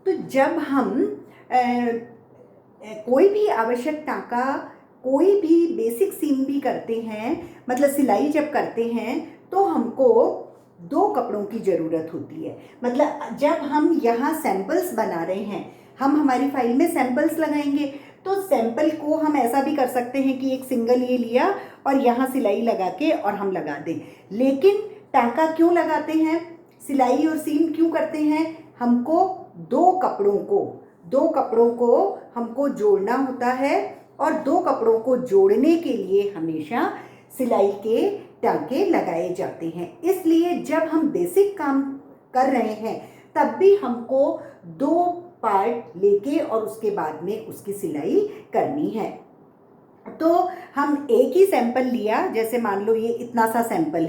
तो जब हम कोई भी आवश्यक टाँका, कोई भी बेसिक सीम भी करते हैं, मतलब सिलाई जब करते हैं, तो हमको 2 कपड़ों की ज़रूरत होती है। मतलब जब हम यहाँ सैंपल्स बना रहे हैं, हम हमारी फाइल में सैंपल्स लगाएंगे, तो सैंपल को हम ऐसा भी कर सकते हैं कि एक सिंगल ये लिया और यहाँ सिलाई लगा के और हम लगा दें। लेकिन टाँका क्यों लगाते हैं, सिलाई और सीम क्यों करते हैं? हमको 2 कपड़ों को हमको जोड़ना होता है, और 2 कपड़ों को जोड़ने के लिए हमेशा सिलाई के टाँके लगाए जाते हैं। इसलिए जब हम बेसिक काम कर रहे हैं तब भी हमको 2 पार्ट लेके और उसके बाद में उसकी सिलाई करनी है। तो हम एक ही सैंपल लिया, जैसे मान लो ये इतना सा सैंपल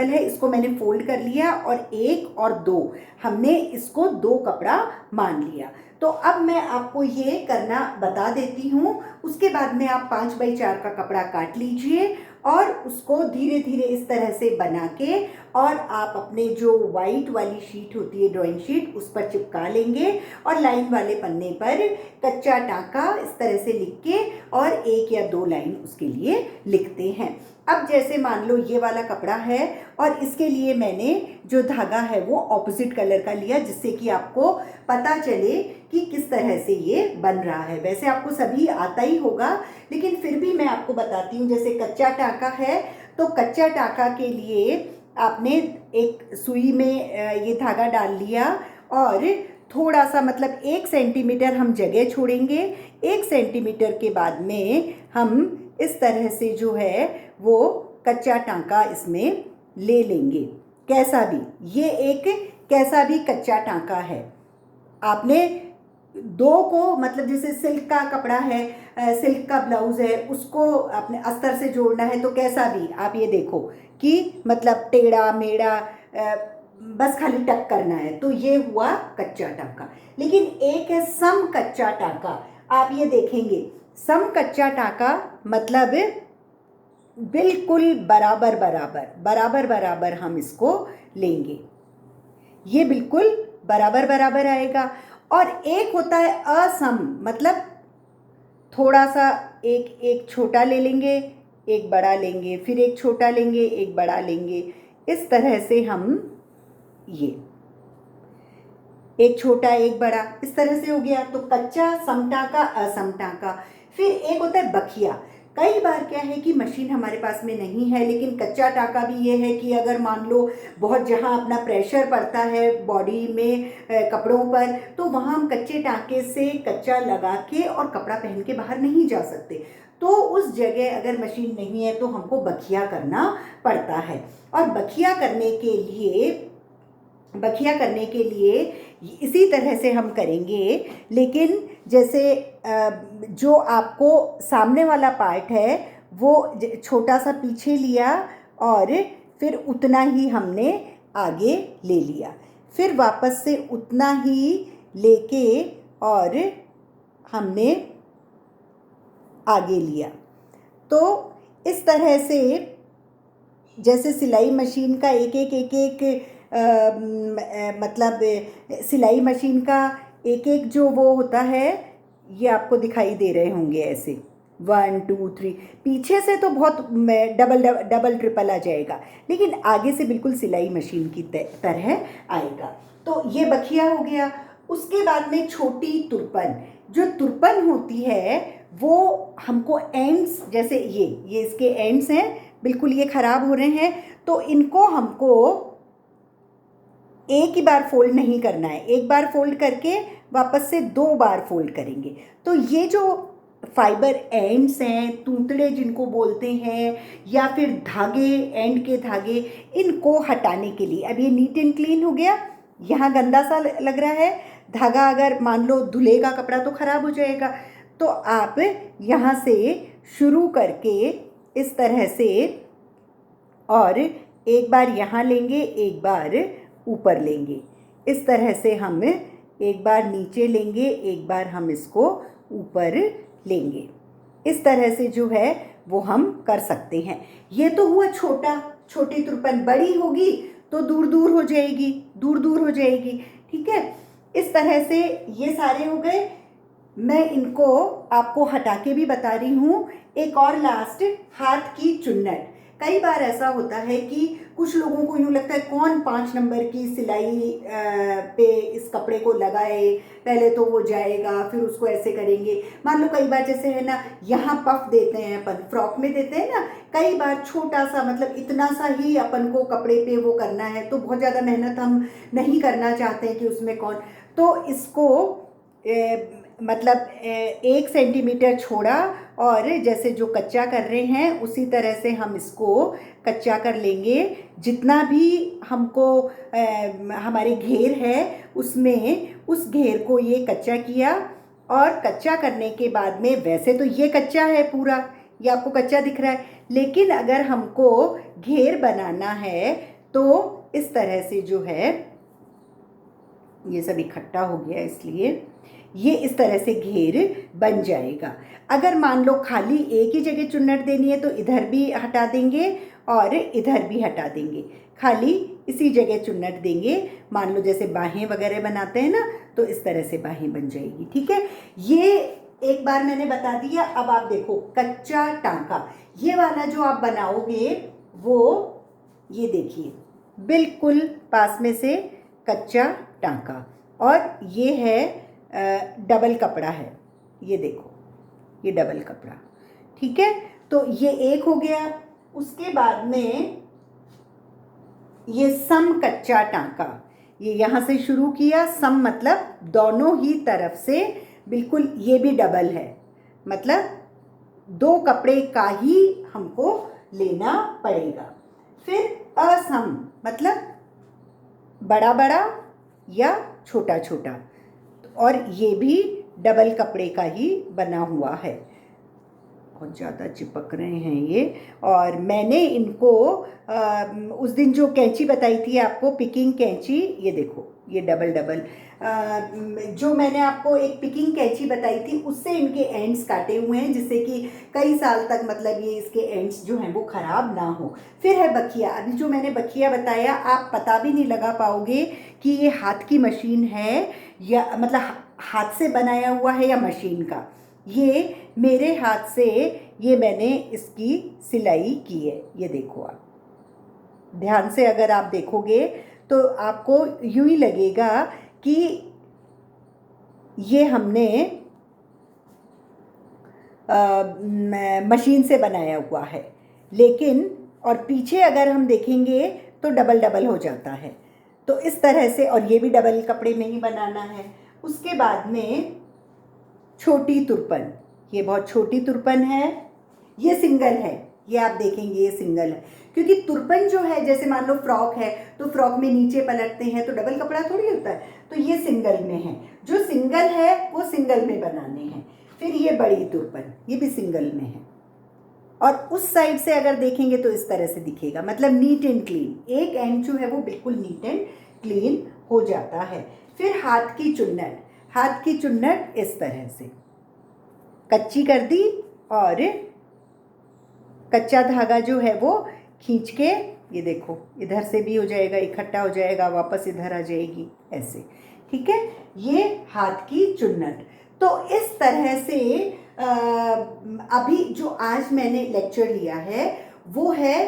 है, इसको मैंने फोल्ड कर लिया और 1 और 2 हमने इसको 2 कपड़ा मान लिया। तो अब मैं आपको ये करना बता देती हूँ, उसके बाद में आप 5 बाई 4 का कपड़ा काट लीजिए और उसको धीरे धीरे इस तरह से बना के और आप अपने जो वाइट वाली शीट होती है, ड्राइंग शीट, उस पर चिपका लेंगे और लाइन वाले पन्ने पर कच्चा टाँका इस तरह से लिख के और 1 या 2 लाइन उसके लिए लिखते हैं। अब जैसे मान लो ये वाला कपड़ा है और इसके लिए मैंने जो धागा है वो ऑपोजिट कलर का लिया, जिससे कि आपको पता चले कि किस तरह से ये बन रहा है। वैसे आपको सभी आता ही होगा, लेकिन फिर भी मैं आपको बताती हूँ। जैसे कच्चा टाँका है, तो कच्चा टाँका के लिए आपने एक सुई में ये धागा डाल लिया और थोड़ा सा, मतलब 1 सेंटीमीटर हम जगह छोड़ेंगे। 1 सेंटीमीटर के बाद में हम इस तरह से जो है वो कच्चा टाँका इसमें ले लेंगे, कैसा भी, ये एक कैसा भी कच्चा टाँका है। आपने 2 को, मतलब जैसे सिल्क का कपड़ा है, सिल्क का ब्लाउज है, उसको आपने अस्तर से जोड़ना है, तो कैसा भी आप ये देखो कि मतलब टेढ़ा मेढ़ा, बस खाली टक करना है, तो ये हुआ कच्चा टाँका। लेकिन एक है सम कच्चा टाँका। आप ये देखेंगे, सम कच्चा टाँका मतलब बिल्कुल बराबर बराबर हम इसको लेंगे, ये बिल्कुल बराबर बराबर आएगा। और एक होता है असम, मतलब थोड़ा सा एक छोटा ले लेंगे, एक बड़ा लेंगे, फिर एक छोटा लेंगे, एक बड़ा लेंगे, इस तरह से हम ये एक छोटा एक बड़ा इस तरह से हो गया। तो कच्चा, सम टाँका, असम टाँका। फिर एक होता है बखिया। कई बार क्या है कि मशीन हमारे पास में नहीं है, लेकिन कच्चा टाँका भी ये है कि अगर मान लो बहुत जहाँ अपना प्रेशर पड़ता है बॉडी में, कपड़ों पर, तो वहाँ हम कच्चे टाँके से कच्चा लगा के और कपड़ा पहन के बाहर नहीं जा सकते। तो उस जगह अगर मशीन नहीं है तो हमको बखिया करना पड़ता है। और बखिया करने के लिए इसी तरह से हम करेंगे। लेकिन जैसे जो आपको सामने वाला पार्ट है वो छोटा सा पीछे लिया और फिर उतना ही हमने आगे ले लिया, फिर वापस से उतना ही लेके और हमने आगे लिया। तो इस तरह से जैसे सिलाई मशीन का एक मतलब सिलाई मशीन का एक जो वो होता है, ये आपको दिखाई दे रहे होंगे ऐसे 1 2 3। पीछे से तो बहुत डबल ट्रिपल आ जाएगा, लेकिन आगे से बिल्कुल सिलाई मशीन की तरह आएगा। तो ये बखिया हो गया। उसके बाद में छोटी तुरपन, जो तुरपन होती है वो हमको एंड्स, जैसे ये इसके एंड्स हैं, बिल्कुल ये ख़राब हो रहे हैं, तो इनको हमको एक ही बार फोल्ड नहीं करना है, एक बार फोल्ड करके वापस से 2 बार फोल्ड करेंगे। तो ये जो फाइबर एंड्स हैं, तूतड़े जिनको बोलते हैं, या फिर धागे, एंड के धागे, इनको हटाने के लिए, अब ये नीट एंड क्लीन हो गया। यहाँ गंदा सा लग रहा है धागा, अगर मान लो धुलेगा कपड़ा तो ख़राब हो जाएगा। तो आप यहाँ से शुरू करके इस तरह से, और एक बार यहाँ लेंगे, एक बार ऊपर लेंगे, इस तरह से हम एक बार नीचे लेंगे, एक बार हम इसको ऊपर लेंगे। इस तरह से जो है वो हम कर सकते हैं। ये तो हुआ छोटी तुरपन। बड़ी होगी तो दूर दूर हो जाएगी, ठीक है। इस तरह से ये सारे हो गए। मैं इनको आपको हटा के भी बता रही हूँ। एक और लास्ट, हाथ की चुन्नट। कई बार ऐसा होता है कि कुछ लोगों को यूँ लगता है कौन 5 नंबर की सिलाई पे इस कपड़े को लगाए, पहले तो वो जाएगा फिर उसको ऐसे करेंगे। मान लो कई बार जैसे है ना, यहाँ पफ देते हैं अपन, फ्रॉक में देते हैं ना, कई बार छोटा सा, मतलब इतना सा ही अपन को कपड़े पे वो करना है, तो बहुत ज़्यादा मेहनत हम नहीं करना चाहते हैं कि उसमें कौन, तो इसको मतलब 1 सेंटीमीटर छोड़ा और जैसे जो कच्चा कर रहे हैं उसी तरह से हम इसको कच्चा कर लेंगे। जितना भी हमको हमारे घेर है उसमें, उस घेर को ये कच्चा किया। और कच्चा करने के बाद में, वैसे तो ये कच्चा है पूरा, ये आपको कच्चा दिख रहा है, लेकिन अगर हमको घेर बनाना है तो इस तरह से जो है, ये सब इकट्ठा हो गया इसलिए ये इस तरह से घेर बन जाएगा। अगर मान लो खाली एक ही जगह चुन्नट देनी है तो इधर भी हटा देंगे और इधर भी हटा देंगे, खाली इसी जगह चुन्नट देंगे। मान लो जैसे बाहें वगैरह बनाते हैं ना, तो इस तरह से बाहें बन जाएगी। ठीक है, ये एक बार मैंने बता दिया। अब आप देखो कच्चा टांका, ये वाला जो आप बनाओगे वो ये देखिए बिल्कुल पास में से कच्चा टांका, और ये है डबल कपड़ा है, ये देखो ये डबल कपड़ा। ठीक है, तो ये एक हो गया। उसके बाद में ये सम कच्चा टांका, ये यहाँ से शुरू किया, सम मतलब दोनों ही तरफ से बिल्कुल, ये भी डबल है, मतलब 2 कपड़े का ही हमको लेना पड़ेगा। फिर असम मतलब बड़ा बड़ा या छोटा छोटा, और ये भी डबल कपड़े का ही बना हुआ है। बहुत ज़्यादा चिपक रहे हैं ये। और मैंने इनको उस दिन जो कैंची बताई थी आपको, पिकिंग कैंची, ये देखो ये डबल डबल, जो मैंने आपको एक पिकिंग कैंची बताई थी उससे इनके एंड्स काटे हुए हैं, जिससे कि कई साल तक मतलब ये इसके एंड्स जो हैं वो ख़राब ना हो। फिर है बखिया। अभी जो मैंने बखिया बताया, आप पता भी नहीं लगा पाओगे कि ये हाथ की मशीन है या मतलब हाथ से बनाया हुआ है या मशीन का। ये मेरे हाथ से ये मैंने इसकी सिलाई की है। ये देखो आप ध्यान से अगर आप देखोगे तो आपको यूं ही लगेगा कि ये हमने मशीन से बनाया हुआ है, लेकिन और पीछे अगर हम देखेंगे तो डबल डबल हो जाता है। तो इस तरह से, और ये भी डबल कपड़े में ही बनाना है। उसके बाद में छोटी तुरपन, ये बहुत छोटी तुरपन है, ये सिंगल है, ये आप देखेंगे ये सिंगल है, क्योंकि तुरपन जो है जैसे मान लो फ्रॉक है तो फ्रॉक में नीचे पलटते हैं तो डबल कपड़ा थोड़ी होता है, तो ये सिंगल में है। जो सिंगल है वो सिंगल में बनाने हैं। फिर ये बड़ी तुरपन, ये भी सिंगल में है, और उस साइड से अगर देखेंगे तो इस तरह से दिखेगा, मतलब नीट एंड क्लीन, एक एंड जो है वो बिल्कुल नीट एंड क्लीन हो जाता है। फिर हाथ की चुन्नट, हाथ की चुन्नट इस तरह से कच्ची कर दी और कच्चा धागा जो है वो खींच के, ये देखो इधर से भी हो जाएगा, इकट्ठा हो जाएगा, वापस इधर आ जाएगी ऐसे। ठीक है, ये हाथ की चुन्नट। तो इस तरह से अभी जो आज मैंने लेक्चर लिया है वो है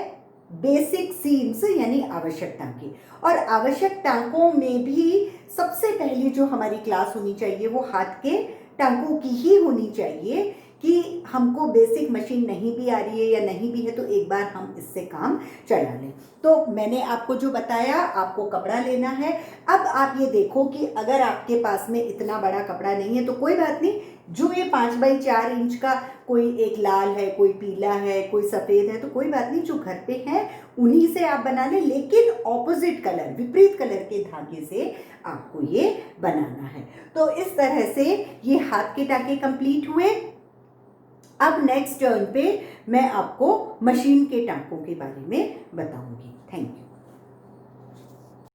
बेसिक सीम्स यानी आवश्यक टांके। और आवश्यक टांकों में भी सबसे पहली जो हमारी क्लास होनी चाहिए वो हाथ के टांकों की ही होनी चाहिए, कि हमको बेसिक मशीन नहीं भी आ रही है या नहीं भी है तो एक बार हम इससे काम चला लें। तो मैंने आपको जो बताया, आपको कपड़ा लेना है। अब आप ये देखो कि अगर आपके पास में इतना बड़ा कपड़ा नहीं है तो कोई बात नहीं, जो ये 5 बाई 4 इंच का, कोई एक लाल है, कोई पीला है, कोई सफ़ेद है, तो कोई बात नहीं, जो घर पे है उन्हीं से आप बना लें, लेकिन ऑपोजिट कलर, विपरीत कलर के धागे से आपको ये बनाना है। तो इस तरह से ये हाथ के टाके कंप्लीट हुए। अब नेक्स्ट टर्न पे मैं आपको मशीन के टांकों के बारे में बताऊंगी। Thank you.